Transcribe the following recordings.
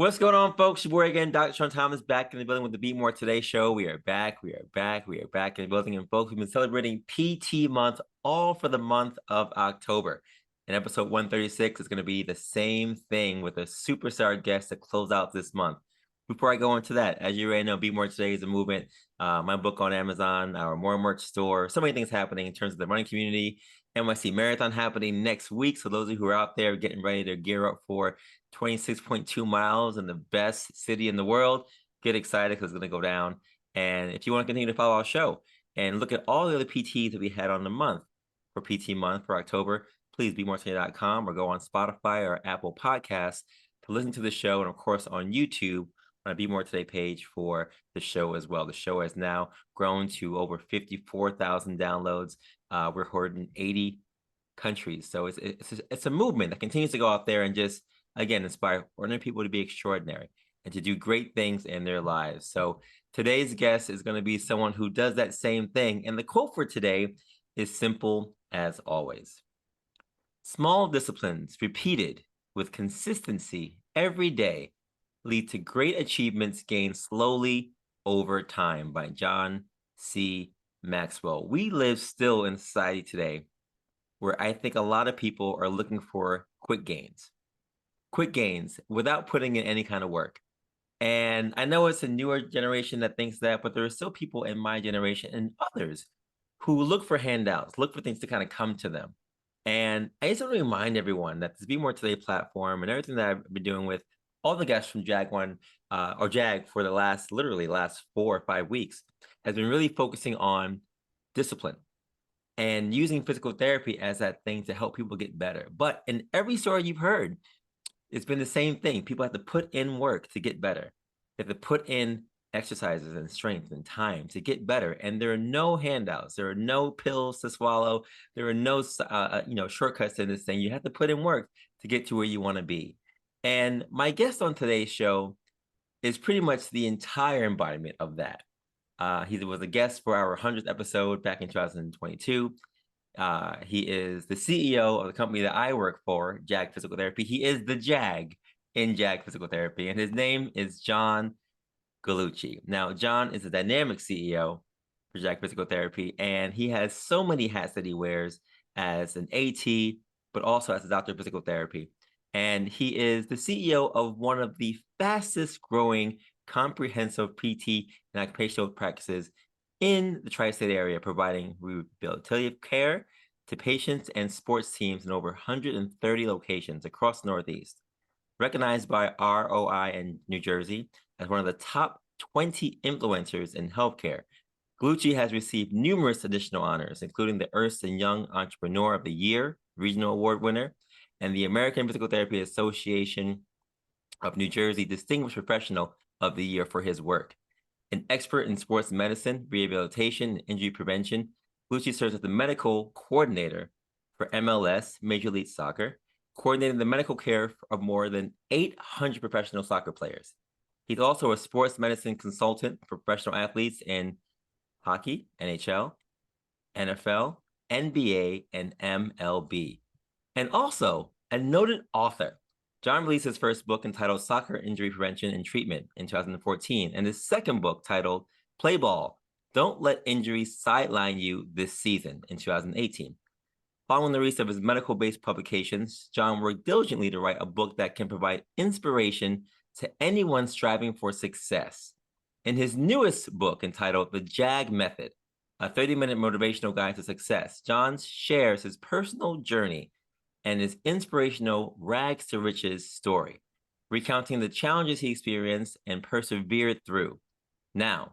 What's going on, folks? Your boy again, Dr. Sean Thomas, back in the building with the Be More Today show. We are back in the building. And folks, we've been celebrating PT month all for the month of October. And episode 136 is going to be the same thing with a superstar guest to close out this month. Before I go into that, as you already know, Be More Today is a movement. My book on Amazon, our More Merch store, so many things happening in terms of the running community. NYC Marathon happening next week. So those of you who are out there getting ready to gear up for 26.2 miles in the best city in the world, get excited because it's going to go down. And if you want to continue to follow our show and look at all the other PTs that we had on the month for PT month for October, please beMoreToday.com or go on Spotify or Apple Podcasts to listen to the show. And of course, on YouTube, on a Be More Today page for the show as well. The show has now grown to over 54,000 downloads. We're heard in 80 countries. So it's a movement that continues to go out there and just, again, inspire ordinary people to be extraordinary and to do great things in their lives. So today's guest is going to be someone who does that same thing. And the quote for today is simple as always. Small disciplines repeated with consistency every day lead to great achievements gained slowly over time, by John C. Maxwell. We live still in society today where I think a lot of people are looking for quick gains without putting in any kind of work. And I know it's a newer generation that thinks that, but there are still people in my generation and others who look for handouts, look for things to kind of come to them. And I just want to remind everyone that this Be More Today platform and everything that I've been doing with all the guests from JAG JAG for the last 4 or 5 weeks has been really focusing on discipline and using physical therapy as that thing to help people get better. But in every story you've heard, it's been the same thing. People have to put in work to get better. They have to put in exercises and strength and time to get better. And there are no handouts. There are no pills to swallow. There are no shortcuts in this thing. You have to put in work to get to where you want to be. And my guest on today's show is pretty much the entire embodiment of that. He was a guest for our 100th episode back in 2022. He is the CEO of the company that I work for, JAG Physical Therapy. He is the JAG in JAG Physical Therapy, and his name is John Gallucci. Now, John is a dynamic CEO for JAG Physical Therapy, and he has so many hats that he wears as an AT, but also as a doctor of physical therapy. And he is the CEO of one of the fastest growing comprehensive PT and occupational practices in the tri-state area, providing rehabilitative care to patients and sports teams in over 130 locations across the Northeast. Recognized by ROI in New Jersey as one of the top 20 influencers in healthcare, Gallucci has received numerous additional honors, including the Ernst and Young Entrepreneur of the Year Regional Award winner and the American Physical Therapy Association of New Jersey Distinguished Professional of the Year for his work. An expert in sports medicine, rehabilitation, and injury prevention, Gallucci serves as the medical coordinator for MLS, Major League Soccer, coordinating the medical care of more than 800 professional soccer players. He's also a sports medicine consultant for professional athletes in hockey, NHL, NFL, NBA, and MLB. And also a noted author. John released his first book entitled Soccer Injury Prevention and Treatment in 2014, and his second book titled Play Ball, Don't Let Injuries Sideline You This Season in 2018. Following the release of his medical-based publications, John worked diligently to write a book that can provide inspiration to anyone striving for success. In his newest book entitled The JAG Method, a 30-minute motivational guide to success, John shares his personal journey and his inspirational rags to riches story, recounting the challenges he experienced and persevered through. Now,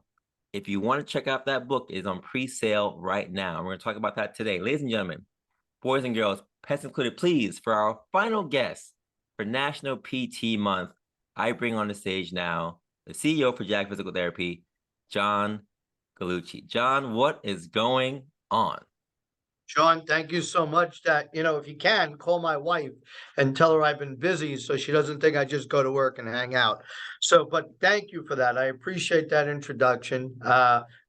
if you want to check out that book, it is on pre-sale right now. We're going to talk about that today. Ladies and gentlemen, boys and girls, pets included, please, for our final guest for National PT Month, I bring on the stage now the CEO for JAG Physical Therapy, John Gallucci. John, what is going on? Sean, thank you so much. That, if you can, call my wife and tell her I've been busy so she doesn't think I just go to work and hang out. But thank you for that. I appreciate that introduction.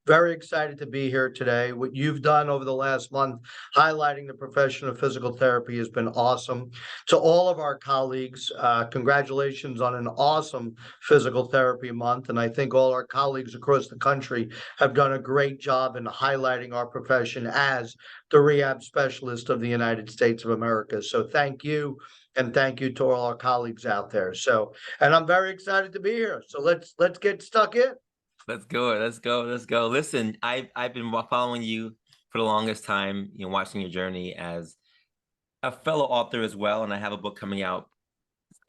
Very excited to be here today. What you've done over the last month, highlighting the profession of physical therapy, has been awesome. To all of our colleagues, congratulations on an awesome physical therapy month. And I think all our colleagues across the country have done a great job in highlighting our profession as the rehab specialist of the United States of America. So thank you. And thank you to all our colleagues out there. And I'm very excited to be here. So let's get stuck in. Let's go. Let's go. Let's go. Listen, I've been following you for the longest time, watching your journey as a fellow author as well. And I have a book coming out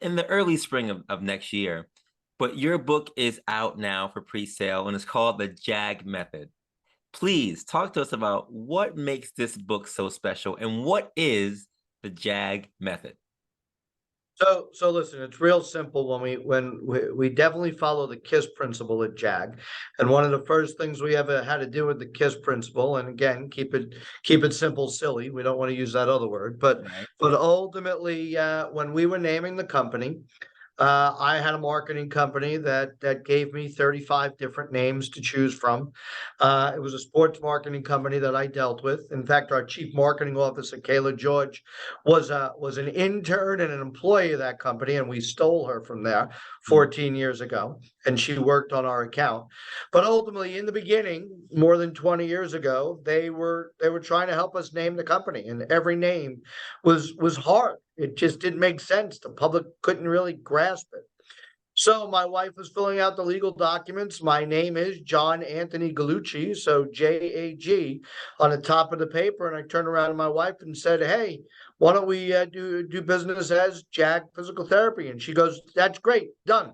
in the early spring of next year. But your book is out now for pre-sale, and it's called The JAG Method. Please talk to us about what makes this book so special, and what is the JAG Method? So listen, it's real simple. When we definitely follow the KISS principle at JAG, and one of the first things we ever had to do with the KISS principle, and again, keep it simple, silly. We don't want to use that other word, but Right. ultimately, when we were naming the company, I had a marketing company that gave me 35 different names to choose from. It was a sports marketing company that I dealt with. In fact, our chief marketing officer, Kayla George, was an intern and an employee of that company, and we stole her from there 14 years ago, and she worked on our account. But ultimately, in the beginning, more than 20 years ago, they were trying to help us name the company, and every name was hard. It just didn't make sense. The public couldn't really grasp it. So my wife was filling out the legal documents. My name is John Anthony Gallucci, so JAG on the top of the paper. And I turned around to my wife and said, "Hey, why don't we do business as JAG Physical Therapy?" And she goes, "That's great, done."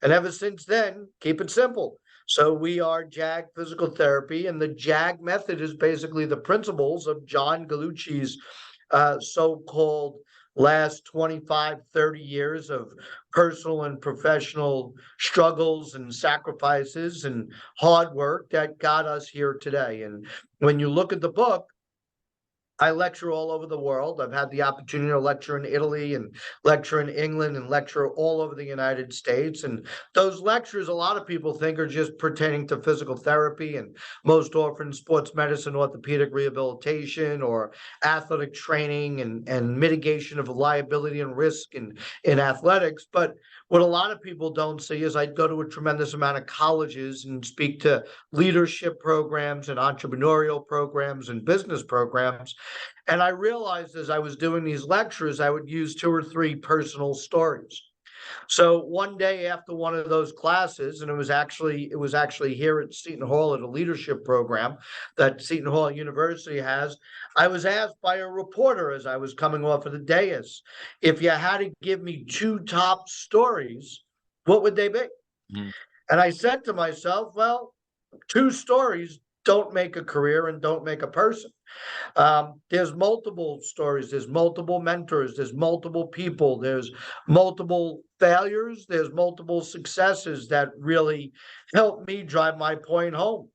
And ever since then, keep it simple. So we are JAG Physical Therapy, and the JAG method is basically the principles of John Gallucci's so-called last 25, 30 years of personal and professional struggles and sacrifices and hard work that got us here today. And when you look at the book, I lecture all over the world. I've had the opportunity to lecture in Italy and lecture in England and lecture all over the United States. And those lectures, a lot of people think are just pertaining to physical therapy, and most often sports medicine, orthopedic rehabilitation, or athletic training and mitigation of liability and risk in athletics. But what a lot of people don't see is I go to a tremendous amount of colleges and speak to leadership programs and entrepreneurial programs and business programs. And I realized as I was doing these lectures, I would use 2 or 3 personal stories. So one day after one of those classes, and it was actually here at Seton Hall at a leadership program that Seton Hall University has, I was asked by a reporter as I was coming off of the dais, if you had to give me 2 top stories, what would they be? Mm. And I said to myself, well, 2 stories don't make a career and don't make a person. There's multiple stories, there's multiple mentors, there's multiple people, there's multiple failures, there's multiple successes that really help me drive my point home.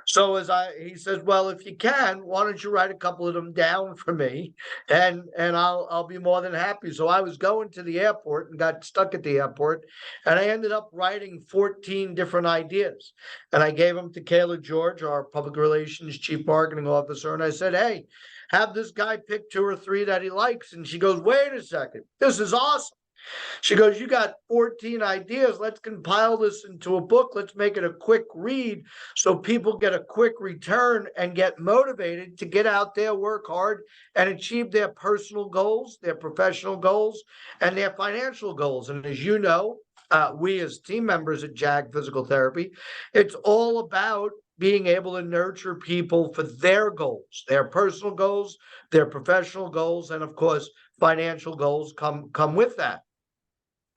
So he says, well, if you can, why don't you write a couple of them down for me, and I'll be more than happy. So I was going to the airport and got stuck at the airport, and I ended up writing 14 different ideas, and I gave them to Kayla George, our public relations chief marketing officer, and I said, hey, have this guy pick 2 or 3 that he likes. And she goes, wait a second, this is awesome. She goes, you got 14 ideas. Let's compile this into a book. Let's make it a quick read so people get a quick return and get motivated to get out there, work hard, and achieve their personal goals, their professional goals, and their financial goals. And as you know, we as team members at JAG Physical Therapy, it's all about being able to nurture people for their goals, their personal goals, their professional goals, and of course, financial goals come with that.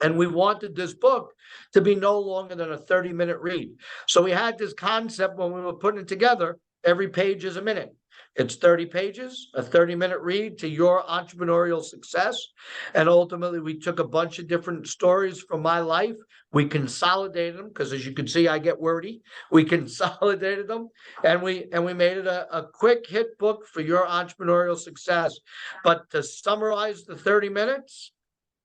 And we wanted this book to be no longer than a 30-minute read. So we had this concept when we were putting it together, every page is a minute. It's 30 pages, a 30-minute read to your entrepreneurial success. And ultimately, we took a bunch of different stories from my life. We consolidated them because, as you can see, I get wordy. We consolidated them, and we made it a quick hit book for your entrepreneurial success. But to summarize the 30 minutes,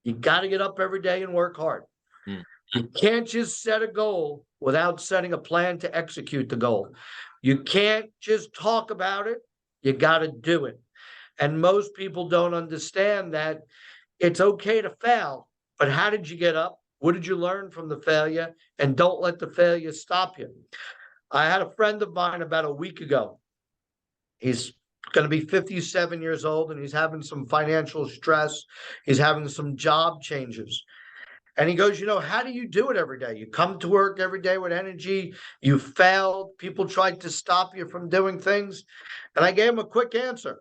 you got to get up every day and work hard. Mm. You can't just set a goal without setting a plan to execute the goal. You can't just talk about it. You got to do it. And most people don't understand that it's okay to fail, but how did you get up? What did you learn from the failure? And don't let the failure stop you. I had a friend of mine about a week ago. He's going to be 57 years old and he's having some financial stress. He's having some job changes. And he goes, how do you do it every day? You come to work every day with energy. You failed. People tried to stop you from doing things. And I gave him a quick answer.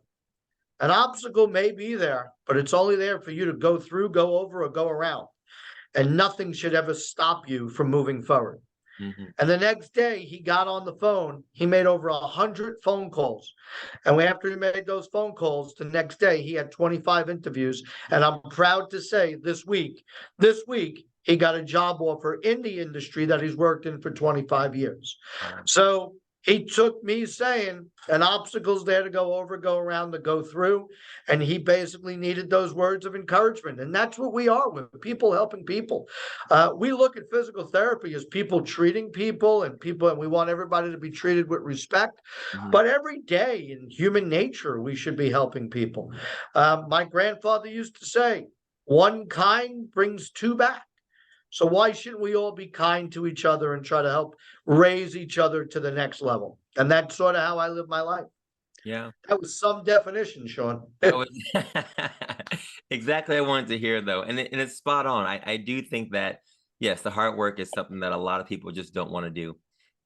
An obstacle may be there, but it's only there for you to go through, go over, or go around. And nothing should ever stop you from moving forward. Mm-hmm. And the next day he got on the phone. He made over 100 phone calls. And after he made those phone calls, the next day he had 25 interviews. And I'm proud to say this week, he got a job offer in the industry that he's worked in for 25 years. Wow. So he took me saying an obstacle's there to go over, go around, to go through. And he basically needed those words of encouragement. And that's what we are with people helping people. We look at physical therapy as people treating people, and we want everybody to be treated with respect. Mm-hmm. But every day in human nature, we should be helping people. My grandfather used to say, one kind brings two back. So why shouldn't we all be kind to each other and try to help raise each other to the next level? And that's sort of how I live my life. Yeah. That was some definition, Sean. That was exactly what I wanted to hear, though. And it's spot on. I do think that, yes, the hard work is something that a lot of people just don't want to do.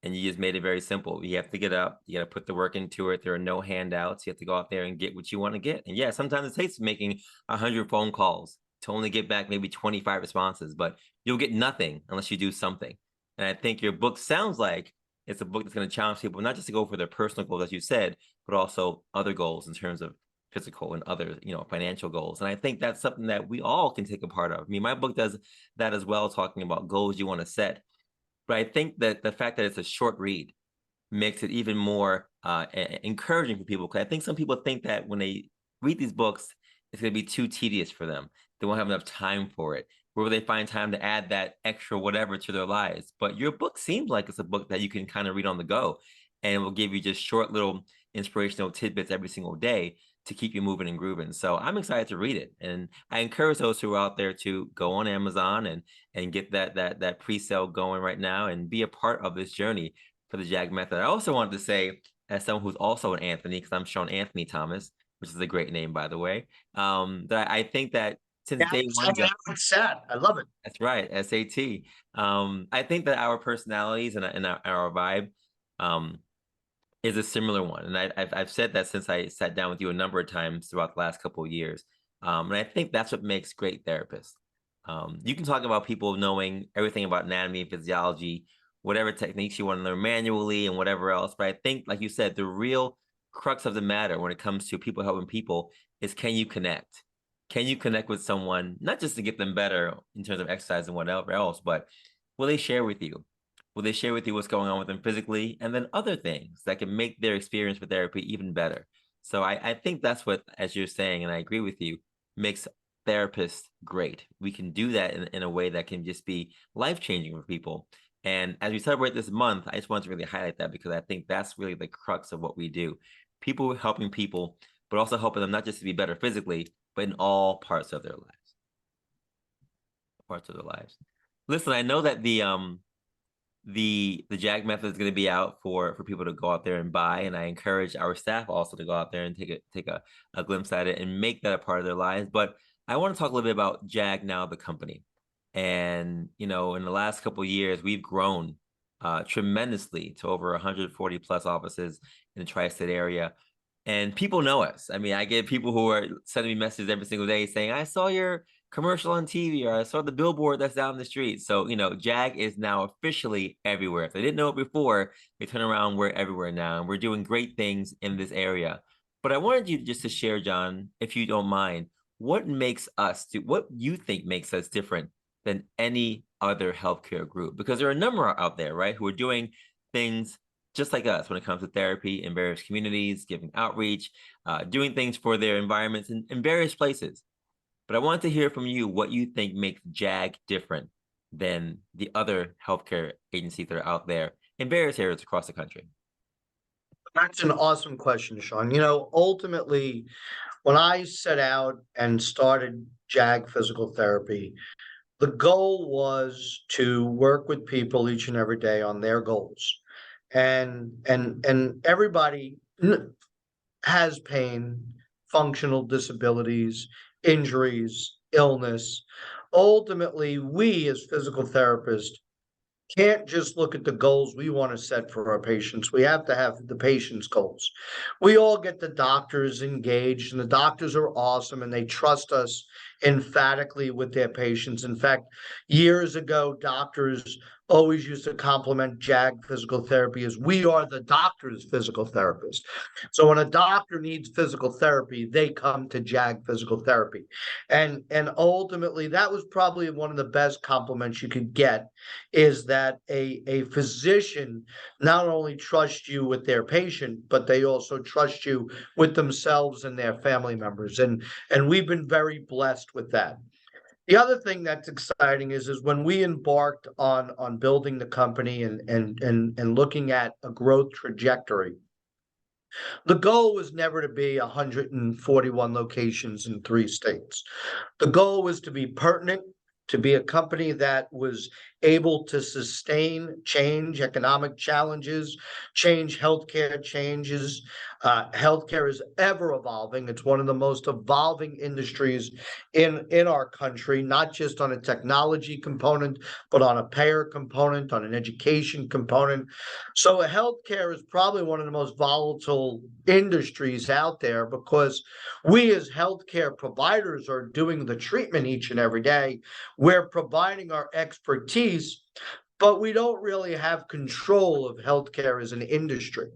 And you just made it very simple. You have to get up. You got to put the work into it. There are no handouts. You have to go out there and get what you want to get. And yeah, sometimes it takes making 100 phone calls to only get back maybe 25 responses, but you'll get nothing unless you do something. And I think your book sounds like it's a book that's going to challenge people, not just to go for their personal goals, as you said, but also other goals in terms of physical and other, financial goals. And I think that's something that we all can take a part of. I mean, my book does that as well, talking about goals you want to set. But I think that the fact that it's a short read makes it even more encouraging for people. Because I think some people think that when they read these books, it's going to be too tedious for them. They won't have enough time for it. Where will they find time to add that extra whatever to their lives? But your book seems like it's a book that you can kind of read on the go, and it will give you just short little inspirational tidbits every single day to keep you moving and grooving. So I'm excited to read it. And I encourage those who are out there to go on Amazon and get that pre-sale going right now and be a part of this journey for the JAG Method. I also wanted to say, as someone who's also an Anthony, because I'm Sean Anthony Thomas, which is a great name, by the way, that I think that since day one, It's sad. I love it. that's right, SAT. I think that our personalities and our vibe is a similar one. And I've said that since I sat down with you a number of times throughout the last couple of years. And I think that's what makes great therapists. You can talk about people knowing everything about anatomy and physiology, whatever techniques you want to learn manually and whatever else. But I think, like you said, the real crux of the matter when it comes to people helping people is, can you connect? Can you connect with someone, not just to get them better in terms of exercise and whatever else, but will they share with you? Will they share with you what's going on with them physically, and then other things that can make their experience with therapy even better? So I think that's what, as you're saying, and I agree with you, makes therapists great. We can do that in a way that can just be life-changing for people. And as we celebrate this month, I just want to really highlight that, because I think that's really the crux of what we do. People helping people, but also helping them not just to be better physically, but in all parts of their lives. Listen, I know that the JAG Method is going to be out for people to go out there and buy, and I encourage our staff also to go out there and take a glimpse at it and make that a part of their lives. But I want to talk a little bit about JAG now, the company. And in the last couple of years, we've grown tremendously to over 140 plus offices in the tri-state area. And people know us. I mean, I get people who are sending me messages every single day saying, I saw your commercial on TV, or I saw the billboard that's down the street. So, JAG is now officially everywhere. If they didn't know it before, they turn around, we're everywhere now. And we're doing great things in this area. But I wanted you just to share, John, if you don't mind, what you think makes us different than any other healthcare group? Because there are a number out there, right, who are doing things just like us when it comes to therapy in various communities, giving outreach, doing things for their environments in various places. But I wanted to hear from you what you think makes JAG different than the other healthcare agencies that are out there in various areas across the country. That's an awesome question, Sean. You know, ultimately, when I set out and started JAG Physical Therapy, the goal was to work with people each and every day on their goals. And everybody has pain, functional disabilities, injuries, illness. Ultimately, we as physical therapists can't just look at the goals we want to set for our patients. We have to have the patient's goals. We all get the doctors engaged, and the doctors are awesome and they trust us emphatically with their patients. In fact, years ago, doctors always used to compliment JAG physical therapy as we are the doctor's physical therapist. So when a doctor needs physical therapy, they come to JAG physical therapy. And ultimately that was probably one of the best compliments you could get, is that a physician not only trusts you with their patient, but they also trust you with themselves and their family members. And we've been very blessed with that. The other thing that's exciting is when we embarked on building the company and looking at a growth trajectory, the goal was never to be 141 locations in 3 states. The goal was to be pertinent, to be a company that was able to sustain change, economic challenges, change healthcare changes. Healthcare is ever evolving. It's one of the most evolving industries in our country, not just on a technology component, but on a payer component, on an education component. So healthcare is probably one of the most volatile industries out there, because we as healthcare providers are doing the treatment each and every day. We're providing our expertise, but we don't really have control of healthcare as an industry.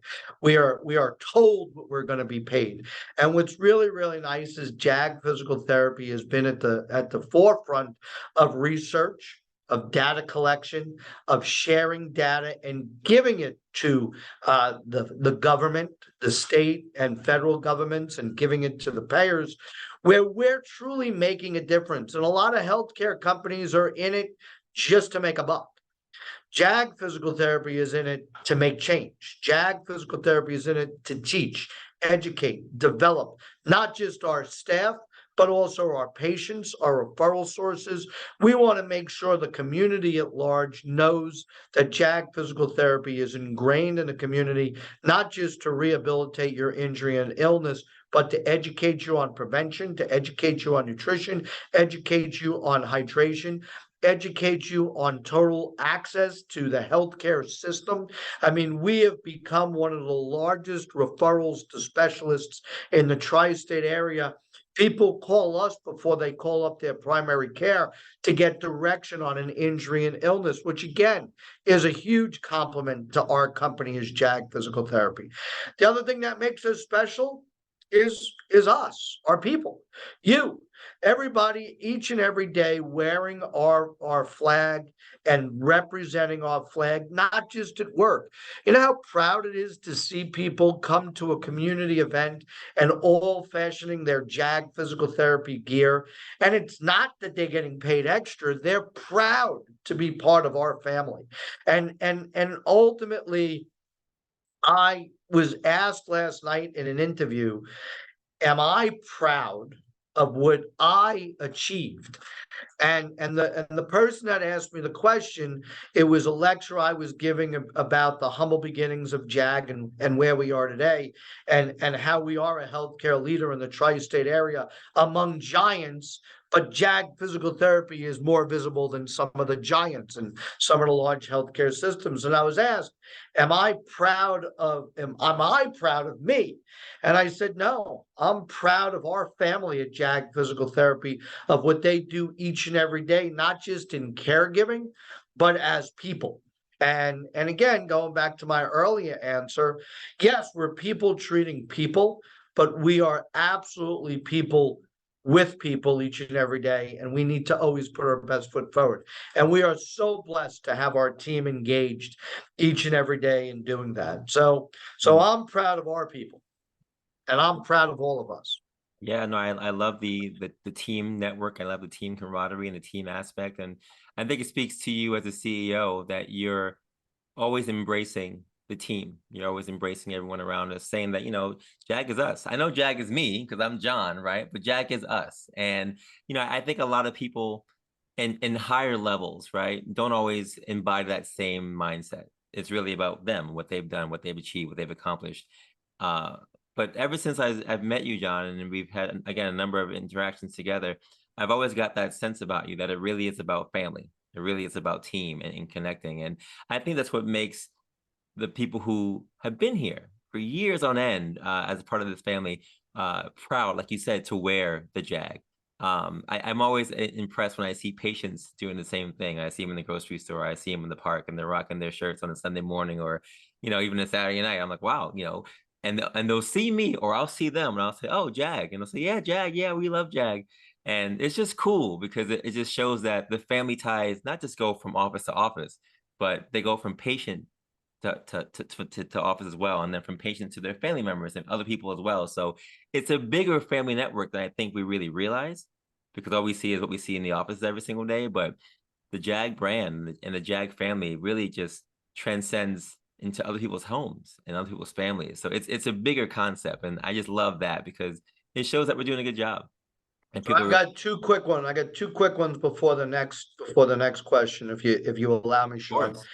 We are told what we're going to be paid. And what's really, really nice is JAG Physical Therapy has been at the forefront of research, of data collection, of sharing data and giving it to the government, the state and federal governments, and giving it to the payers, where we're truly making a difference. And a lot of healthcare companies are in it just to make a buck. JAG Physical Therapy is in it to make change. JAG Physical Therapy is in it to teach, educate, develop, not just our staff, but also our patients, our referral sources. We want to make sure the community at large knows that JAG Physical Therapy is ingrained in the community, not just to rehabilitate your injury and illness, but to educate you on prevention, to educate you on nutrition, educate you on hydration, educate you on total access to the healthcare system. I mean, we have become one of the largest referrals to specialists in the tri-state area. People call us before they call up their primary care to get direction on an injury and illness, which again is a huge compliment to our company as JAG Physical Therapy. The other thing that makes us special is us, our people, you, everybody, each and every day wearing our flag and representing our flag, not just at work. You know how proud it is to see people come to a community event and all fashioning their JAG Physical Therapy gear. And it's not that they're getting paid extra, they're proud to be part of our family. And ultimately, I was asked last night in an interview, am I proud of what I achieved? And the person that asked me the question, it was a lecture I was giving about the humble beginnings of JAG and where we are today, and how we are a healthcare leader in the tri-state area among giants. But JAG Physical Therapy is more visible than some of the giants and some of the large healthcare systems. And I was asked, am I proud of me? And I said, no, I'm proud of our family at JAG Physical Therapy, of what they do each and every day, not just in caregiving, but as people. And again, going back to my earlier answer, yes, we're people treating people, but we are absolutely people with people each and every day, and we need to always put our best foot forward. And we are so blessed to have our team engaged each and every day in doing that. So I'm proud of our people, and I'm proud of all of us. Yeah, no, I love the team network. I love the team camaraderie and the team aspect. And I think it speaks to you as a CEO that you're always embracing the team. You're always embracing everyone around us, saying that, JAG is us. I know JAG is me because I'm John, right? But JAG is us. And, I think a lot of people in higher levels, right, don't always embody that same mindset. It's really about them, what they've done, what they've achieved, what they've accomplished. But ever since I've met you, John, and we've had, again, a number of interactions together, I've always got that sense about you that it really is about family. It really is about team and connecting. And I think that's what makes the people who have been here for years on end as a part of this family proud, like you said, to wear the JAG. I'm always impressed when I see patients doing the same thing. I see them in the grocery store, I see them in the park, and they're rocking their shirts on a Sunday morning, or even a Saturday night. I'm like, wow, and they'll see me, or I'll see them, and I'll say, oh, JAG, and they'll say, yeah, JAG, yeah, we love JAG. And it's just cool because it just shows that the family ties not just go from office to office, but they go from patient to office as well, and then from patients to their family members and other people as well. So it's a bigger family network than I think we really realize, because all we see is what we see in the office every single day. But the JAG brand and the JAG family really just transcends into other people's homes and other people's families. So it's a bigger concept, and I just love that because it shows that we're doing a good job. And So people I've got two quick ones. I got two quick ones before the next question, if you allow me, of Sean. course.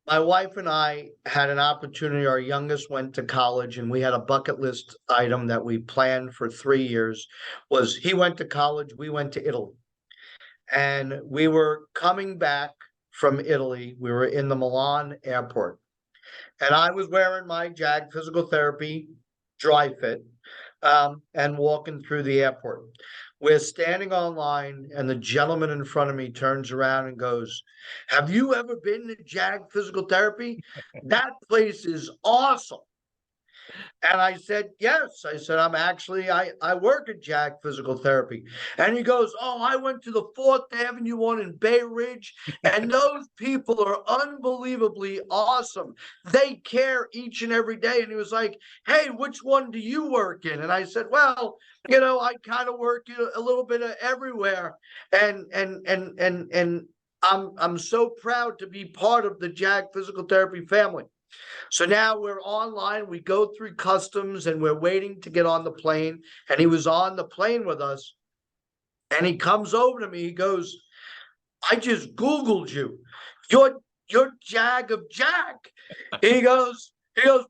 My wife and I had an opportunity. Our youngest went to college, and we had a bucket list item that we planned for 3 years. Was he went to college, we went to Italy, and we were coming back from Italy. We were in the Milan airport, and I was wearing my JAG physical therapy dry fit, and walking through the airport. We're standing online, and the gentleman in front of me turns around and goes, "Have you ever been to JAG Physical Therapy? That place is awesome." And I said, "Yes." I said, I work at JAG Physical Therapy. And he goes, "Oh, I went to the Fourth Avenue one in Bay Ridge, and those people are unbelievably awesome. They care each and every day." And he was like, "Hey, which one do you work in?" And I said, "Well, I kind of work a little bit of everywhere. And I'm so proud to be part of the JAG Physical Therapy family." So now we're online, we go through customs, and we're waiting to get on the plane. And he was on the plane with us, and he comes over to me, he goes, "I just Googled you. You're JAG of JAG." He goes,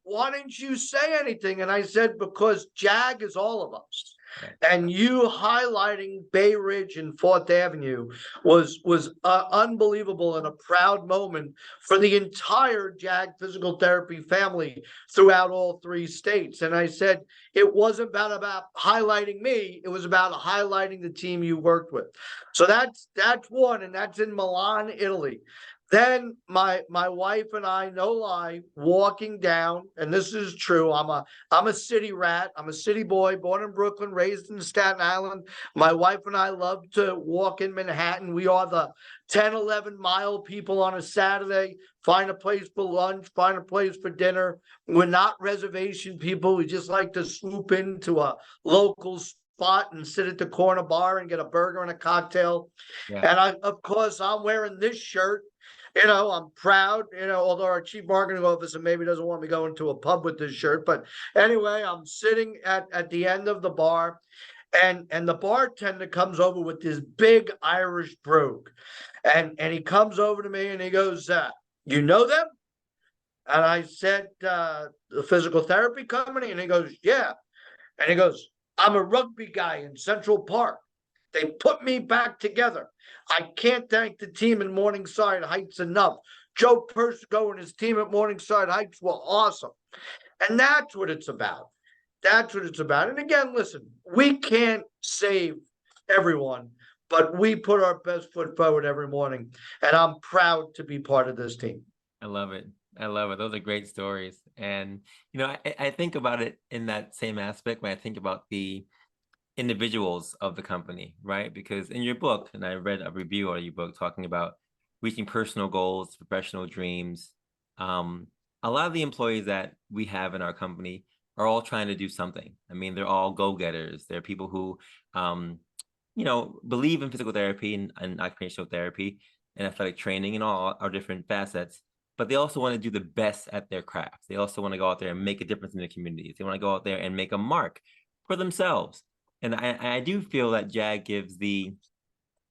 "Why didn't you say anything?" And I said, "Because JAG is all of us. Yeah. And you highlighting Bay Ridge and Fourth Avenue was unbelievable, and a proud moment for the entire JAG physical therapy family throughout all 3 states." And I said, it wasn't about highlighting me, it was about highlighting the team you worked with. So that's one, and that's in Milan, Italy. Then my wife and I, no lie, walking down, and this is true. I'm a city rat. I'm a city boy, born in Brooklyn, raised in Staten Island. My wife and I love to walk in Manhattan. We are the 10, 11-mile people on a Saturday. Find a place for lunch, find a place for dinner. We're not reservation people. We just like to swoop into a local spot and sit at the corner bar and get a burger and a cocktail. Yeah. And of course, I'm wearing this shirt. I'm proud, although our chief marketing officer maybe doesn't want me going to a pub with this shirt. But anyway, I'm sitting at the end of the bar, and the bartender comes over with this big Irish brogue. And he comes over to me and he goes, "You know them?" And I said, "The physical therapy company?" And he goes, "Yeah." And he goes, "I'm a rugby guy in Central Park. They put me back together. I can't thank the team in Morningside Heights enough. Joe Persico and his team at Morningside Heights were awesome." And that's what it's about. That's what it's about. And again, listen, we can't save everyone, but we put our best foot forward every morning. And I'm proud to be part of this team. I love it. I love it. Those are great stories. And, I think about it in that same aspect when I think about the individuals of the company, right? Because in your book, and I read a review of your book talking about reaching personal goals, professional dreams. A lot of the employees that we have in our company are all trying to do something. I mean, they're all go-getters. They're people who, believe in physical therapy and occupational therapy and athletic training and all our different facets. but they also want to do the best at their craft. They also want to go out there and make a difference in their communities. They want to go out there and make a mark for themselves. And I do feel that JAG gives the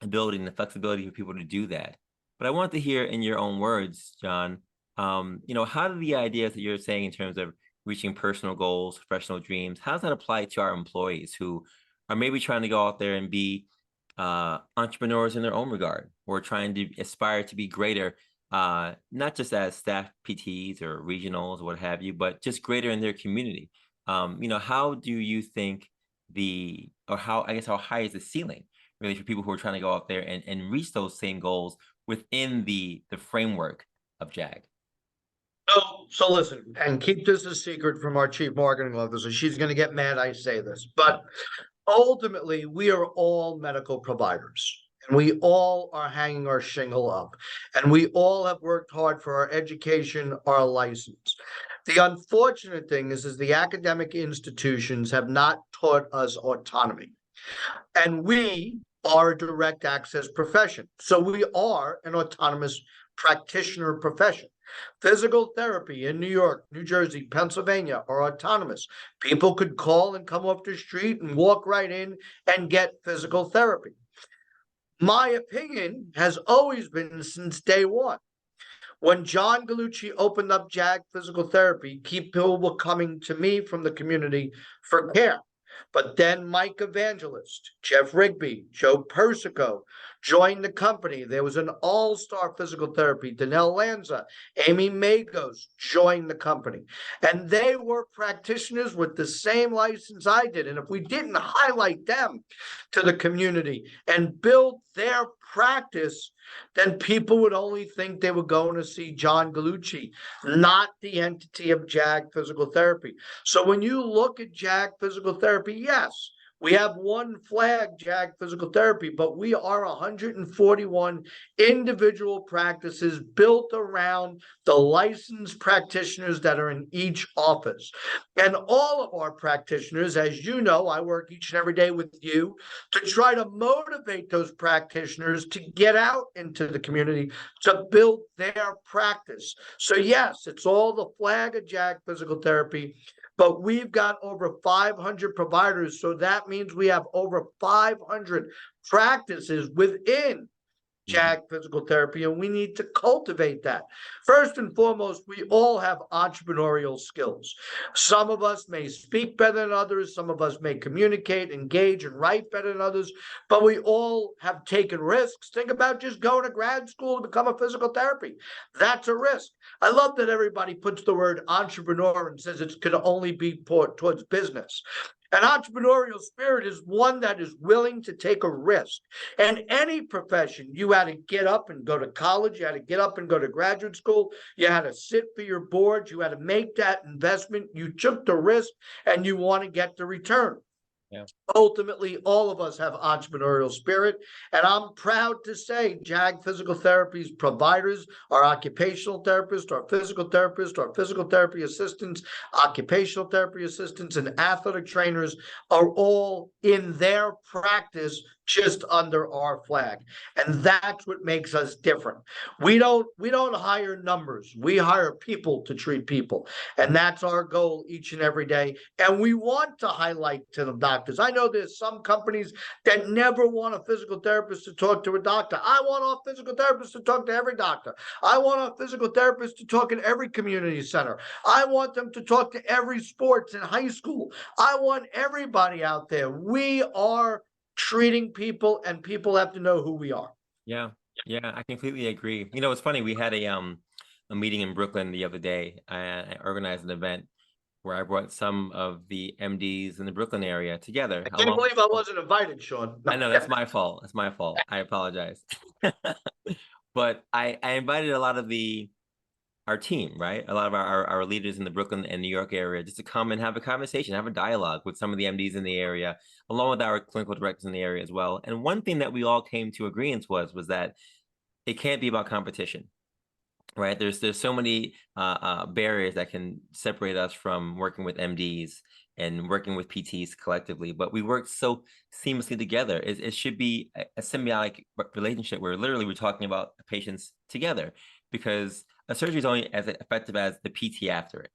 ability and the flexibility for people to do that. But I want to hear in your own words, John, how do the ideas that you're saying in terms of reaching personal goals, professional dreams, how does that apply to our employees who are maybe trying to go out there and be entrepreneurs in their own regard, or trying to aspire to be greater, not just as staff PTs or regionals or what have you, but just greater in their community? How do you think how high is the ceiling really for people who are trying to go out there and reach those same goals within the framework of JAG? So listen, and keep this a secret from our chief marketing officer. She's going to get mad I say this, but ultimately, we are all medical providers, and we all are hanging our shingle up, and we all have worked hard for our education, our license. The unfortunate thing is the academic institutions have not taught us autonomy, and we are a direct access profession. So we are an autonomous practitioner profession. Physical therapy in New York, New Jersey, Pennsylvania are autonomous. People could call and come off the street and walk right in and get physical therapy. My opinion has always been since day one. When John Gallucci opened up JAG Physical Therapy, people were coming to me from the community for care. But then Mike Evangelist, Jeff Rigby, Joe Persico joined the company. There was an all-star physical therapy. Danelle Lanza, Amy Magos joined the company. And they were practitioners with the same license I did. And if we didn't highlight them to the community and build their practice, then people would only think they were going to see John Gallucci, not the entity of JAG Physical Therapy. So when you look at JAG Physical Therapy, yes, we have one flag, JAG Physical Therapy, but we are 141 individual practices built around the licensed practitioners that are in each office. And all of our practitioners, as you know, I work each and every day with you to try to motivate those practitioners to get out into the community to build their practice. So yes, it's all the flag of JAG Physical Therapy, but we've got over 500 providers. So that means we have over 500 practices within JAG Physical Therapy, and we need to cultivate that. First and foremost, we all have entrepreneurial skills. Some of us may speak better than others. Some of us may communicate, engage, and write better than others, but we all have taken risks. Think about just going to grad school to become a physical therapy. That's a risk. I love that everybody puts the word entrepreneur and says it could only be towards business. An entrepreneurial spirit is one that is willing to take a risk. And any profession, you had to get up and go to college, you had to get up and go to graduate school, you had to sit for your board, you had to make that investment, you took the risk, and you want to get the return. Yeah. Ultimately, all of us have entrepreneurial spirit, and I'm proud to say JAG Physical Therapy's providers, our occupational therapists, our physical therapy assistants, occupational therapy assistants, and athletic trainers are all in their practice just under our flag. And that's what makes us different. We don't hire numbers. We hire people to treat people. And that's our goal each and every day. And we want to highlight to the doctors. I know there's some companies that never want a physical therapist to talk to a doctor. I want our physical therapist to talk to every doctor. I want our physical therapist to talk at every community center. I want them to talk to every sports in high school. I want everybody out there. We are treating people, and people have to know who we are. Yeah, I completely agree. It's funny. We had a meeting in Brooklyn the other day. I organized an event where I brought some of the MDs in the Brooklyn area together. I can't believe I wasn't invited, Sean. I know, that's my fault. That's my fault. I apologize. But I invited a lot of our team, right? A lot of our leaders in the Brooklyn and New York area just to come and have a conversation, have a dialogue with some of the MDs in the area, along with our clinical directors in the area as well. And one thing that we all came to agreement was that it can't be about competition, right? There's so many barriers that can separate us from working with MDs and working with PTs collectively, but we work so seamlessly together. It should be a symbiotic relationship where literally we're talking about patients together, because a surgery is only as effective as the PT after it.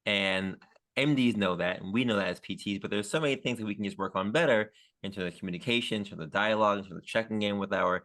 And MDs know that, and we know that as PTs, but there's so many things that we can just work on better in terms of communication, in terms of dialogue, in terms of checking in with our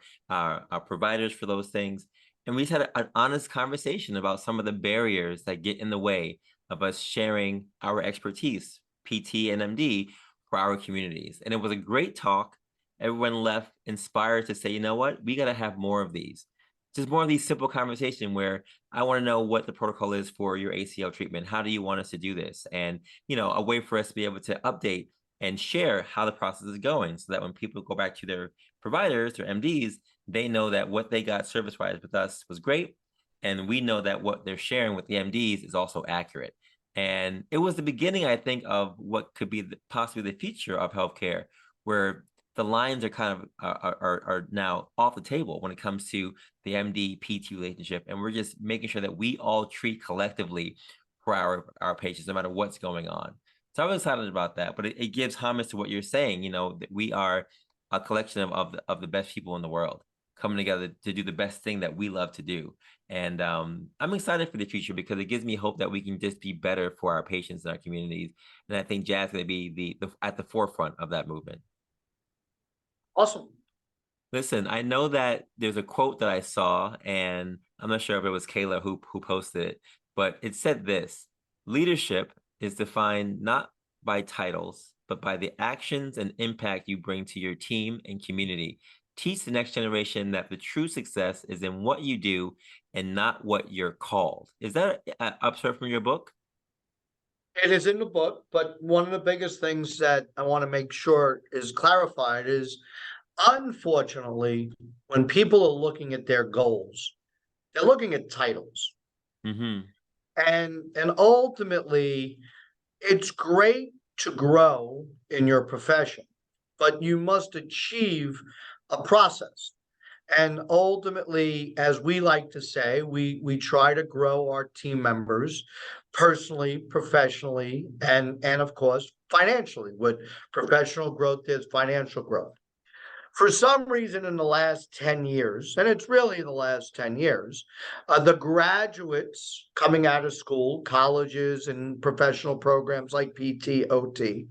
providers for those things. And we just had an honest conversation about some of the barriers that get in the way of us sharing our expertise, PT and MD, for our communities. And it was a great talk. Everyone left inspired to say, you know what, we got to have more of these. Just more of these simple conversations where I want to know what the protocol is for your ACL treatment. How do you want us to do this? And, a way for us to be able to update and share how the process is going so that when people go back to their providers, their MDs, they know that what they got service-wise with us was great. And we know that what they're sharing with the MDs is also accurate. And it was the beginning, I think, of what could be possibly the future of healthcare, where the lines are kind of are now off the table when it comes to the MD PT relationship, and we're just making sure that we all treat collectively for our patients, no matter what's going on. So I was excited about that, but it gives homage to what you're saying. That we are a collection of the best people in the world coming together to do the best thing that we love to do. And I'm excited for the future because it gives me hope that we can just be better for our patients and our communities. And I think JAG's going to be at the forefront of that movement. Awesome. Listen, I know that there's a quote that I saw, and I'm not sure if it was Kayla who posted it, but it said this: leadership is defined not by titles, but by the actions and impact you bring to your team and community. Teach the next generation that the true success is in what you do and not what you're called. Is that an upsert from your book? It is in the book, but one of the biggest things that I want to make sure is clarified is, unfortunately, when people are looking at their goals, they're looking at titles. Mm-hmm. And ultimately, it's great to grow in your profession, but you must achieve a process. And ultimately, as we like to say, we try to grow our team members personally, professionally, and of course financially. With professional growth, there's financial growth. For some reason, in the last 10 years, and it's really the last 10 years, the graduates coming out of school, colleges, and professional programs like PT, OT,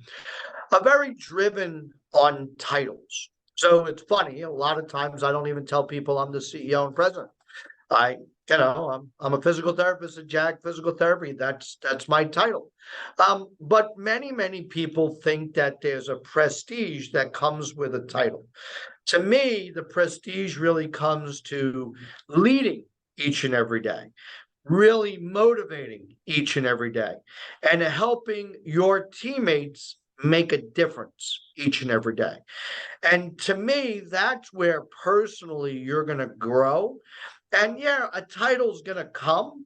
are very driven on titles. So it's funny, a lot of times I don't even tell people I'm the CEO and president. I'm a physical therapist at JAG Physical Therapy. That's my title. But many people think that there's a prestige that comes with a title. To me, the prestige really comes to leading each and every day, really motivating each and every day, and helping your teammates make a difference each and every day. And to me, that's where personally you're going to grow. And yeah, a title's going to come,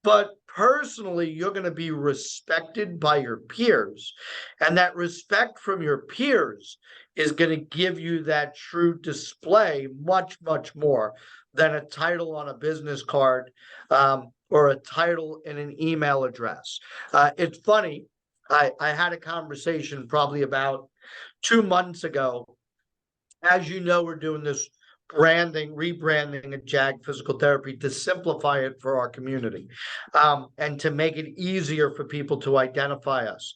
but personally, you're going to be respected by your peers. And that respect from your peers is going to give you that true display much more than a title on a business card, or a title in an email address. It's funny. I had a conversation probably about 2 months ago. As you know, we're doing this rebranding at JAG Physical Therapy to simplify it for our community, and to make it easier for people to identify us.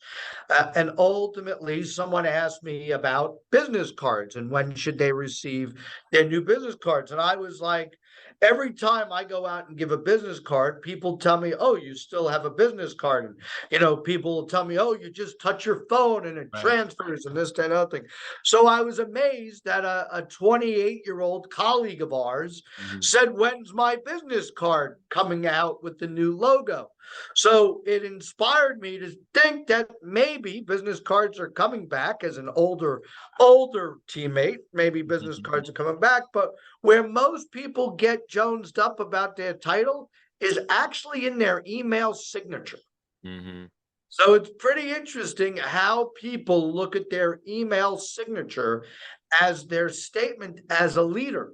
And ultimately, someone asked me about business cards and when should they receive their new business cards. And I was like, every time I go out and give a business card, people tell me, "Oh, you still have a business card." And people will tell me, "Oh, you just touch your phone and it Right. transfers," and this, that, and other thing. So I was amazed that a 28-year-old colleague of ours said, "When's my business card coming out with the new logo?" So it inspired me to think that maybe business cards are coming back. As an older teammate, maybe business cards are coming back. But where most people get jonesed up about their title is actually in their email signature. Mm-hmm. So it's pretty interesting how people look at their email signature as their statement as a leader.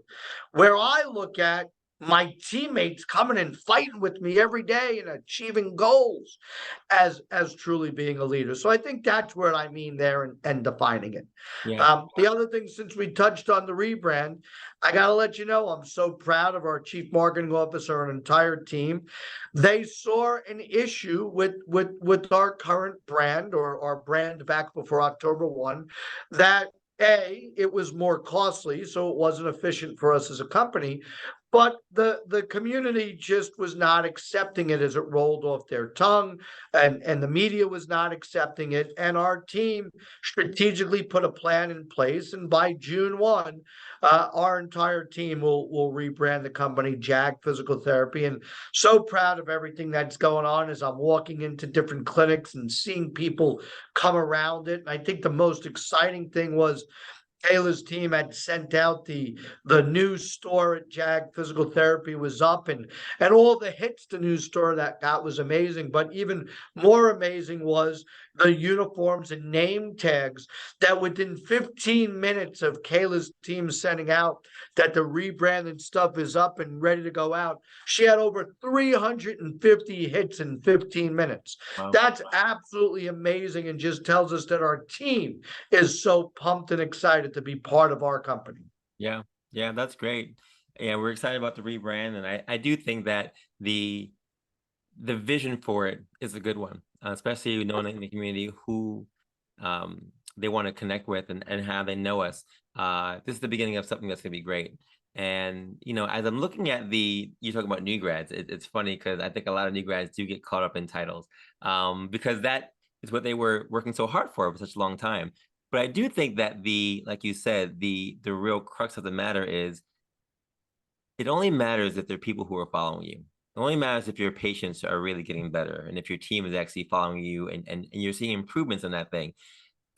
Where I look at, my teammates coming and fighting with me every day and achieving goals as truly being a leader. So I think that's what I mean there and defining it. Yeah. The other thing, since we touched on the rebrand, I got to let you know I'm so proud of our chief marketing officer and entire team. They saw an issue with our current brand, or our brand back before October 1, that it was more costly, so it wasn't efficient for us as a company, but the community just was not accepting it as it rolled off their tongue, and the media was not accepting it. And our team strategically put a plan in place, and by June 1, our entire team will rebrand the company JAG Physical Therapy. And so proud of everything that's going on as I'm walking into different clinics and seeing people come around it. And I think the most exciting thing was Taylor's team had sent out the new store at JAG Physical Therapy was up, and all the hits the new store that got was amazing. But even more amazing was the uniforms and name tags that within 15 minutes of Kayla's team sending out that the rebranded stuff is up and ready to go out, she had over 350 hits in 15 minutes. Wow. That's absolutely amazing, and just tells us that our team is so pumped and excited to be part of our company. Yeah, yeah, that's great. Yeah, we're excited about the rebrand, and I do think that the vision for it is a good one, especially knowing in the community who they want to connect with and how they know us. This is the beginning of something that's going to be great. And, you know, as I'm looking at you talk about new grads, it's funny because I think a lot of new grads do get caught up in titles because that is what they were working so hard for such a long time. But I do think that like you said, the real crux of the matter is it only matters if there are people who are following you. It only matters if your patients are really getting better and if your team is actually following you and you're seeing improvements in that thing.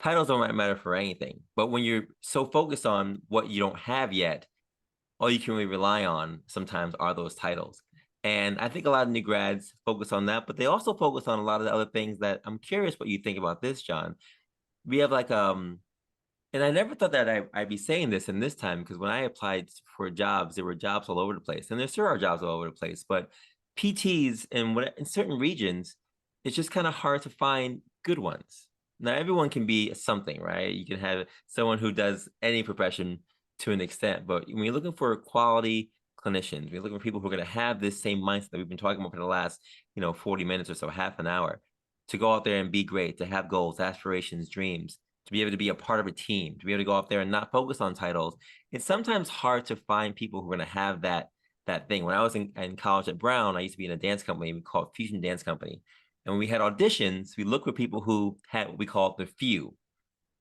Titles don't matter for anything. But when you're so focused on what you don't have yet, all you can really rely on sometimes are those titles. And I think a lot of new grads focus on that, but they also focus on a lot of the other things that I'm curious what you think about this, John. We have like and I never thought that I'd be saying this in this time, because when I applied for jobs, there were jobs all over the place, and there still are jobs all over the place. But PTs in certain regions, it's just kind of hard to find good ones. Now, everyone can be something, right? You can have someone who does any profession to an extent, but when you're looking for quality clinicians, we're looking for people who are going to have this same mindset that we've been talking about for the last, 40 minutes or so, half an hour, to go out there and be great, to have goals, aspirations, dreams, to be able to be a part of a team, to be able to go out there and not focus on titles. It's sometimes hard to find people who are going to have that thing. When I was in college at Brown, I used to be in a dance company we called Fusion Dance Company. And when we had auditions, we looked for people who had what we called the few.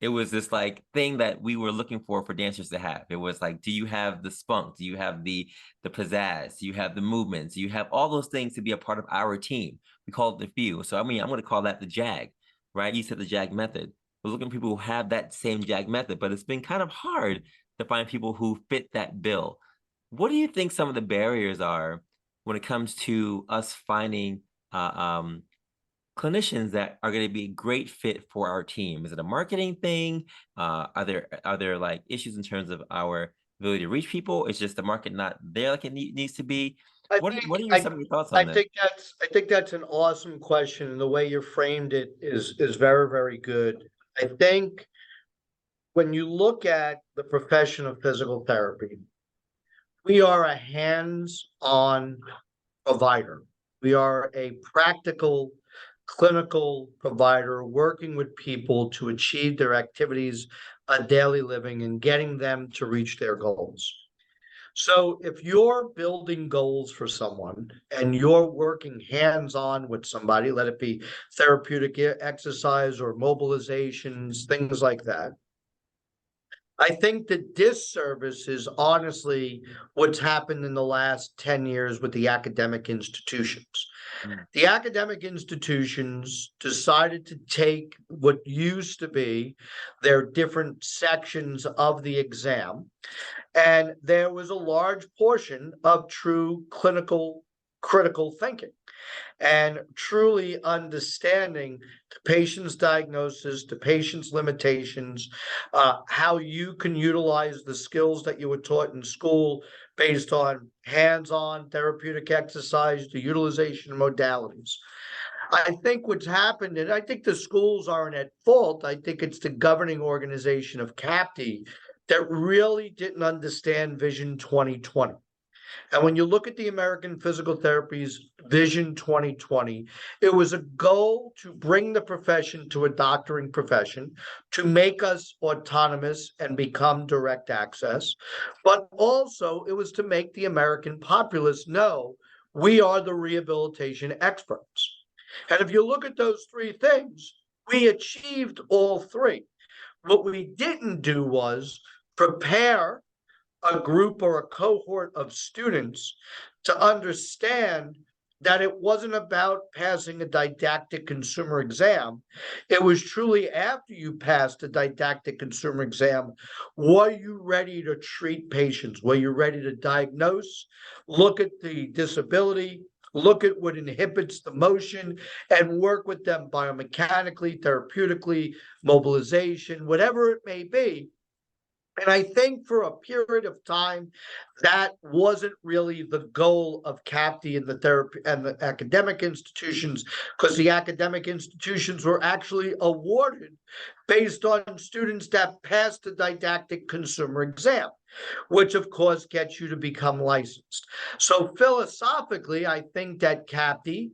It was this like thing that we were looking for dancers to have. It was like, do you have the spunk? Do you have the pizzazz? Do you have the movements? Do you have all those things to be a part of our team? We call it the few. So, I mean, I'm going to call that the JAG, right? You said the JAG method. We're looking for people who have that same JAG method, but it's been kind of hard to find people who fit that bill. What do you think some of the barriers are when it comes to us finding clinicians that are going to be a great fit for our team? Is it a marketing thing? Are there like issues in terms of our ability to reach people? It's just the market not there like it needs to be? What are some of your thoughts on that? I think that's an awesome question, and the way you framed it is very, very good. I think when you look at the profession of physical therapy, we are a hands-on provider. We are a practical clinical provider working with people to achieve their activities of daily living and getting them to reach their goals. So if you're building goals for someone and you're working hands-on with somebody, let it be therapeutic exercise or mobilizations, things like that, I think the disservice is honestly what's happened in the last 10 years with the academic institutions. The academic institutions decided to take what used to be their different sections of the exam, and there was a large portion of true clinical critical thinking. and truly understanding the patient's diagnosis, the patient's limitations, how you can utilize the skills that you were taught in school based on hands-on therapeutic exercise, the utilization of modalities. I think what's happened, and I think the schools aren't at fault. I think it's the governing organization of CAPTI that really didn't understand Vision 2020. And when you look at the American Physical Therapy's Vision 2020, it was a goal to bring the profession to a doctoring profession, to make us autonomous and become direct access. But also, it was to make the American populace know we are the rehabilitation experts. And if you look at those three things, we achieved all three. What we didn't do was prepare a group or a cohort of students to understand that it wasn't about passing a didactic consumer exam. It was truly after you passed a didactic consumer exam, were you ready to treat patients? Were you ready to diagnose, look at the disability, look at what inhibits the motion, and work with them biomechanically, therapeutically, mobilization, whatever it may be. And I think for a period of time, that wasn't really the goal of CAPTI and the therapy and the academic institutions, because the academic institutions were actually awarded based on students that passed the didactic consumer exam, which of course gets you to become licensed. So philosophically, I think that CAPTI,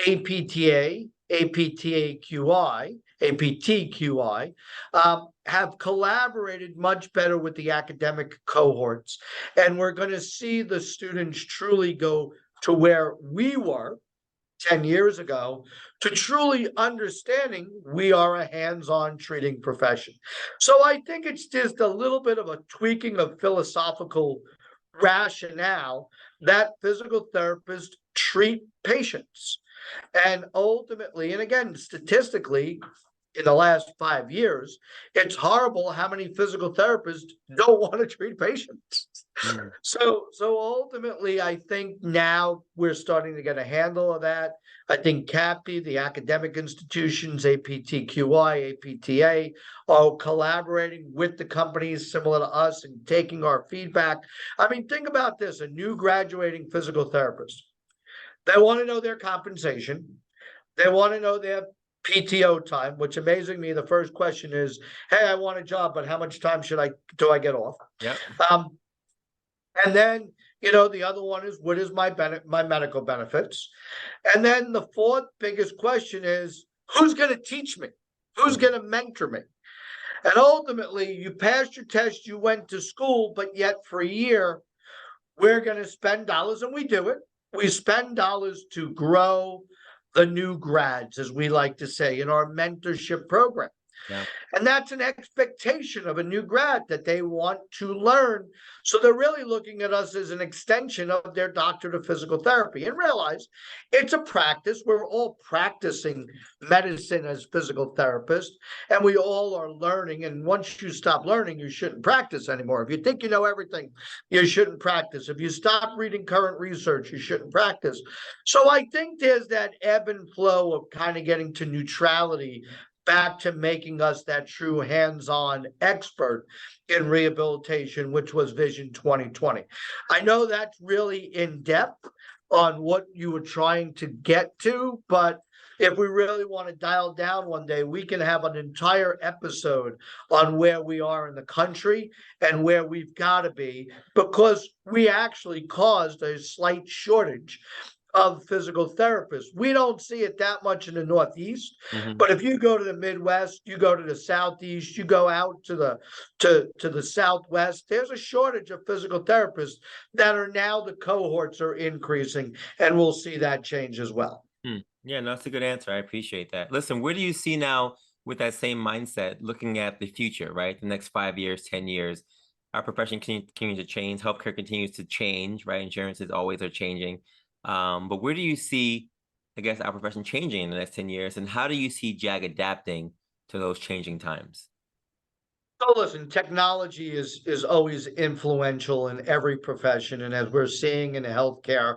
APTA, APTQI, have collaborated much better with the academic cohorts. And we're going to see the students truly go to where we were 10 years ago, to truly understanding we are a hands-on treating profession. So I think it's just a little bit of a tweaking of philosophical rationale that physical therapists treat patients. And ultimately, and again, statistically, in the last 5 years, it's horrible how many physical therapists don't want to treat patients. Mm. So ultimately, I think now we're starting to get a handle of that. I think CAPTI, the academic institutions, APTQI, APTA, are collaborating with the companies similar to us and taking our feedback. I mean, think about this: a new graduating physical therapist. They want to know their compensation. They want to know their PTO time, which amazing me, the first question is, hey, I want a job, but how much time do I get off? Yep. And then, the other one is, what is my medical benefits? And then the fourth biggest question is, who's going to teach me? Who's going to mentor me? And ultimately, you passed your test, you went to school, but yet for a year, we're going to spend dollars, and we do it. We spend dollars to grow the new grads, as we like to say, in our mentorship program. Yeah. And that's an expectation of a new grad, that they want to learn. So they're really looking at us as an extension of their doctorate of physical therapy, and realize it's a practice. We're all practicing medicine as physical therapists, and we all are learning. And once you stop learning, you shouldn't practice anymore. If you think you know everything, you shouldn't practice. If you stop reading current research, you shouldn't practice. So I think there's that ebb and flow of kind of getting to neutrality, back to making us that true hands-on expert in rehabilitation, which was Vision 2020. I know that's really in depth on what you were trying to get to, but if we really want to dial down one day, we can have an entire episode on where we are in the country and where we've got to be, because we actually caused a slight shortage of physical therapists. We don't see it that much in the Northeast, but if you go to the Midwest, you go to the Southeast, you go out to the Southwest, there's a shortage of physical therapists that are now, the cohorts are increasing, and we'll see that change as well. Yeah, no, that's a good answer. I appreciate that. Listen, where do you see now, with that same mindset, looking at the future, right? The next 5 years, 10 years, our profession continues to change, healthcare continues to change, right? Insurances always are changing. But where do you see, I guess, our profession changing in the next 10 years? And how do you see JAG adapting to those changing times? So listen, technology is always influential in every profession, and as we're seeing in healthcare,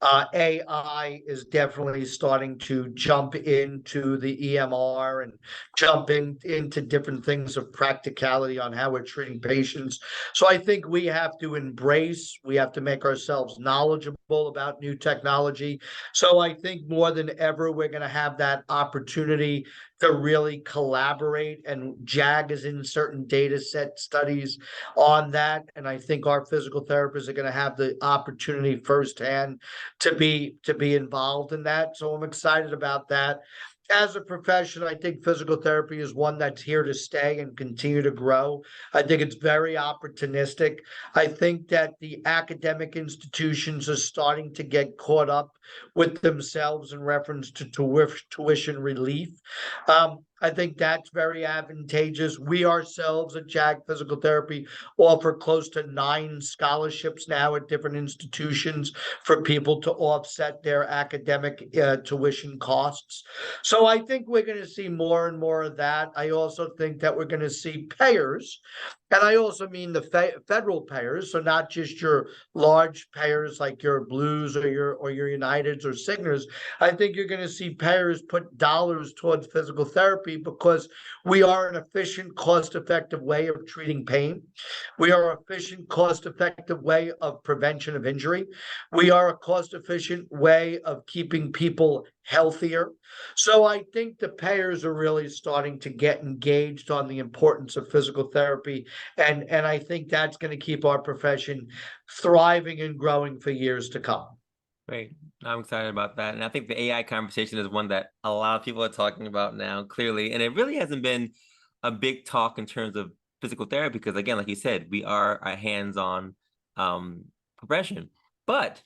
AI is definitely starting to jump into the EMR and into different things of practicality on how we're treating patients. So I think we have to embrace, we have to make ourselves knowledgeable about new technology. So I think more than ever, we're going to have that opportunity to really collaborate, and JAG is in certain data set studies on that. And I think our physical therapists are going to have the opportunity firsthand to be involved in that. So I'm excited about that. As a profession, I think physical therapy is one that's here to stay and continue to grow. I think it's very opportunistic. I think that the academic institutions are starting to get caught up with themselves in reference to tuition relief. I think that's very advantageous. We ourselves at JAG Physical Therapy offer close to 9 scholarships now at different institutions for people to offset their academic tuition costs. So I think we're going to see more and more of that. I also think that we're going to see payers, and I also mean the federal payers, so not just your large payers like your Blues or your Uniteds or Cigners. I think you're going to see payers put dollars towards physical therapy because we are an efficient, cost-effective way of treating pain. We are an efficient, cost-effective way of prevention of injury. We are a cost-efficient way of keeping people healthier. So I think the payers are really starting to get engaged on the importance of physical therapy, and I think that's going to keep our profession thriving and growing for years to come. Great. I'm excited about that. And I think the AI conversation is one that a lot of people are talking about now, clearly. And it really hasn't been a big talk in terms of physical therapy, because again, like you said, we are a hands-on profession. But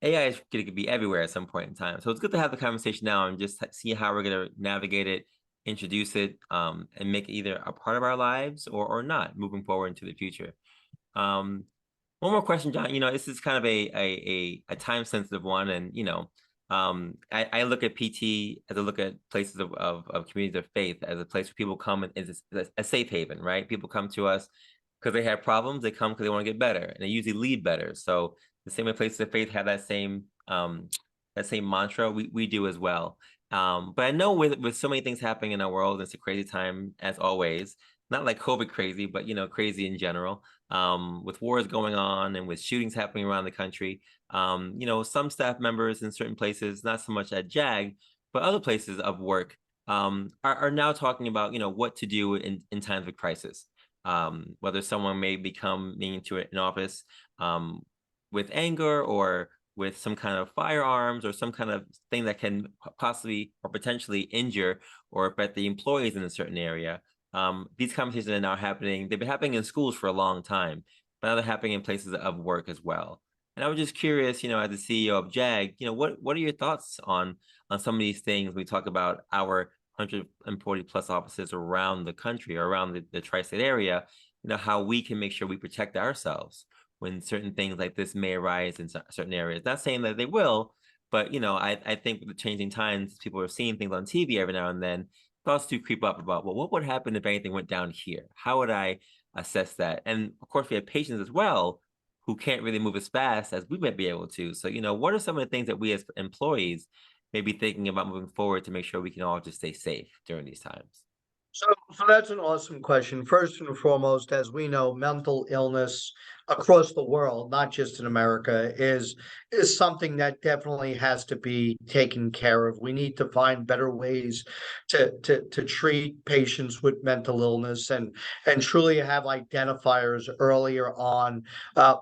AI is going to be everywhere at some point in time. So it's good to have the conversation now and just see how we're going to navigate it, introduce it, and make it either a part of our lives or not moving forward into the future. One more question, John. This is kind of a time-sensitive one, and I look at PT as I look at places of communities of faith as a place where people come and it's a safe haven, right? People come to us because they have problems. They come because they want to get better, and they usually leave better. So the same way places of faith have that same mantra, we do as well. But I know with so many things happening in our world, it's a crazy time as always. Not like COVID crazy, but crazy in general. With wars going on and with shootings happening around the country, some staff members in certain places, not so much at JAG, but other places of work, are now talking about what to do in times of crisis. Whether someone may be coming into an office with anger or with some kind of firearms or some kind of thing that can possibly or potentially injure or affect the employees in a certain area. These conversations are now happening. They've been happening in schools for a long time, but now they're happening in places of work as well. And I was just curious, as the CEO of JAG, what are your thoughts on some of these things? We talk about our 140 plus offices around the country or around the tri-state area, how we can make sure we protect ourselves when certain things like this may arise in certain areas. Not saying that they will, but I think with the changing times, people are seeing things on TV every now and then. Thoughts do creep up about, well, what would happen if anything went down here? How would I assess that? And of course, we have patients as well who can't really move as fast as we might be able to. So, what are some of the things that we as employees may be thinking about moving forward to make sure we can all just stay safe during these times? So that's an awesome question. First and foremost, as we know, mental illness across the world, not just in America, is something that definitely has to be taken care of. We need to find better ways to treat patients with mental illness and truly have identifiers earlier on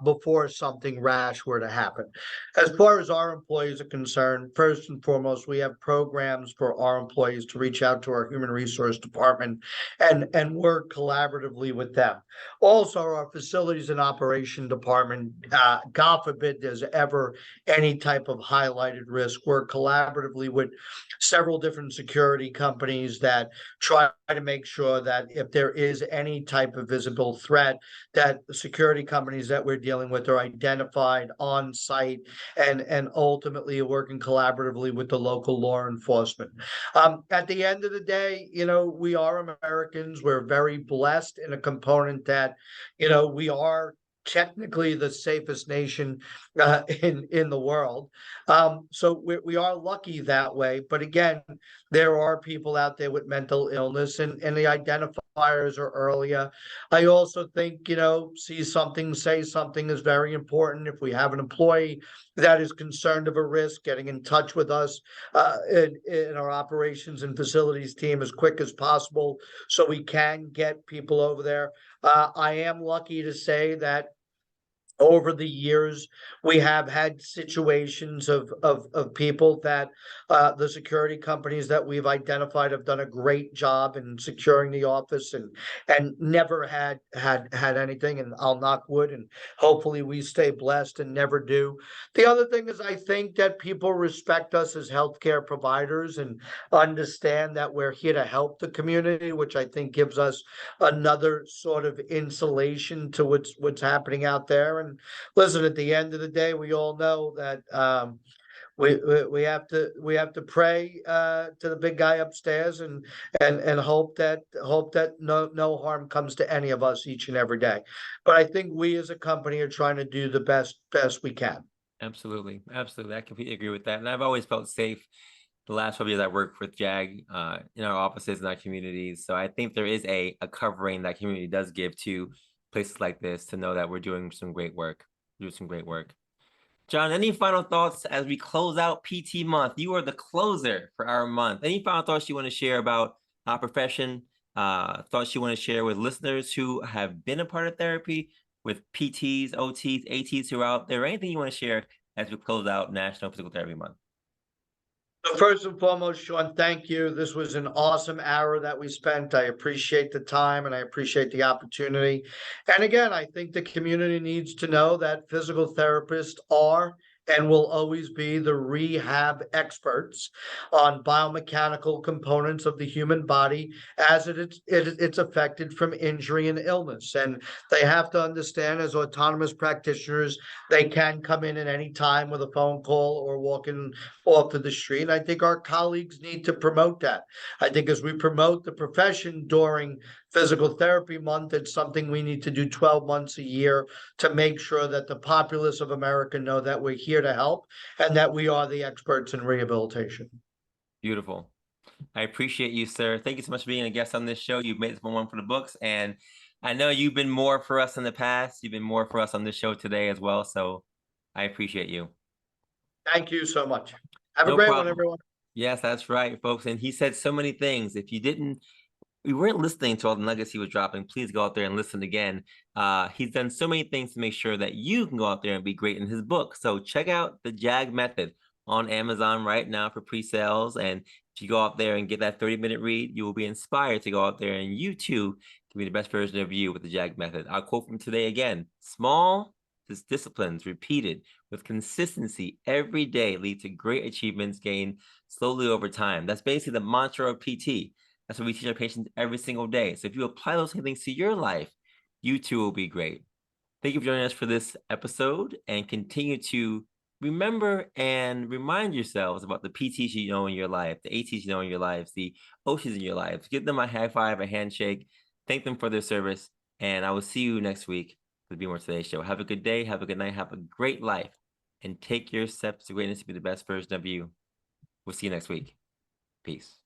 before something rash were to happen. As far as our employees are concerned, first and foremost, we have programs for our employees to reach out to our human resource department and work collaboratively with them. Also, our facilities and operations operation department, God forbid there's ever any type of highlighted risk. Work collaboratively with several different security companies that try to make sure that if there is any type of visible threat, that the security companies that we're dealing with are identified on site and ultimately working collaboratively with the local law enforcement. At the end of the day, we are Americans. We're very blessed in a component that, we are technically the safest nation in the world. So we are lucky that way. But again, there are people out there with mental illness, and the identifiers are earlier. I also think, see something, say something is very important. If we have an employee that is concerned of a risk, getting in touch with us in our operations and facilities team as quick as possible so we can get people over there. I am lucky to say that over the years, we have had situations of people that the security companies that we've identified have done a great job in securing the office and never had anything. And I'll knock wood, and hopefully we stay blessed and never do. The other thing is, I think that people respect us as healthcare providers and understand that we're here to help the community, which I think gives us another sort of insulation to what's happening out there. And listen, at the end of the day, we all know that we have to pray to the big guy upstairs and hope that no harm comes to any of us each and every day. But I think we as a company are trying to do the best we can. Absolutely. Absolutely. I completely agree with that. And I've always felt safe the last 12 years I worked with JAG in our offices and our communities. So I think there is a covering that community does give to places like this to know that we're doing some great work. John, any final thoughts as we close out PT month? You are the closer for our month. Any final thoughts you want to share about our profession? Thoughts you want to share with listeners who have been a part of therapy, with PTs, OTs, ATs who are out there? Anything you want to share as we close out National Physical Therapy Month? So first and foremost, Sean, thank you. This was an awesome hour that we spent. I appreciate the time and I appreciate the opportunity. And again, I think the community needs to know that physical therapists are and will always be the rehab experts on biomechanical components of the human body as it's affected from injury and illness. And they have to understand, as autonomous practitioners, they can come in at any time with a phone call or walking off to the street. And I think our colleagues need to promote that. I think as we promote the profession during Physical Therapy Month, it's something we need to do 12 months a year to make sure that the populace of America know that we're here to help and that we are the experts in rehabilitation. Beautiful. I appreciate you, sir. Thank you so much for being a guest on this show. You've made this one for the books, and I know you've been more for us in the past. You've been more for us on this show today as well, so I appreciate you. Thank you so much. Have No a great problem. one, everyone. Yes, that's right, folks. And he said so many things. If you weren't listening to all the nuggets he was dropping, please go out there and listen again. He's done so many things to make sure that you can go out there and be great in his book. So check out the JAG Method on Amazon right now for pre-sales. And if you go out there and get that 30-minute read, you will be inspired to go out there and you too can be the best version of you with the JAG Method. Our quote from today again: small disciplines repeated with consistency every day lead to great achievements gained slowly over time. That's basically the mantra of PT. That's what we teach our patients every single day. So if you apply those things to your life, you too will be great. Thank you for joining us for this episode, and continue to remember and remind yourselves about the PTs you know in your life, the ATs you know in your lives, the OTs in your lives. Give them a high five, a handshake, thank them for their service, and I will see you next week for the Be More Today show. Have a good day, have a good night, have a great life, and take your steps to greatness to be the best version of you. We'll see you next week. Peace.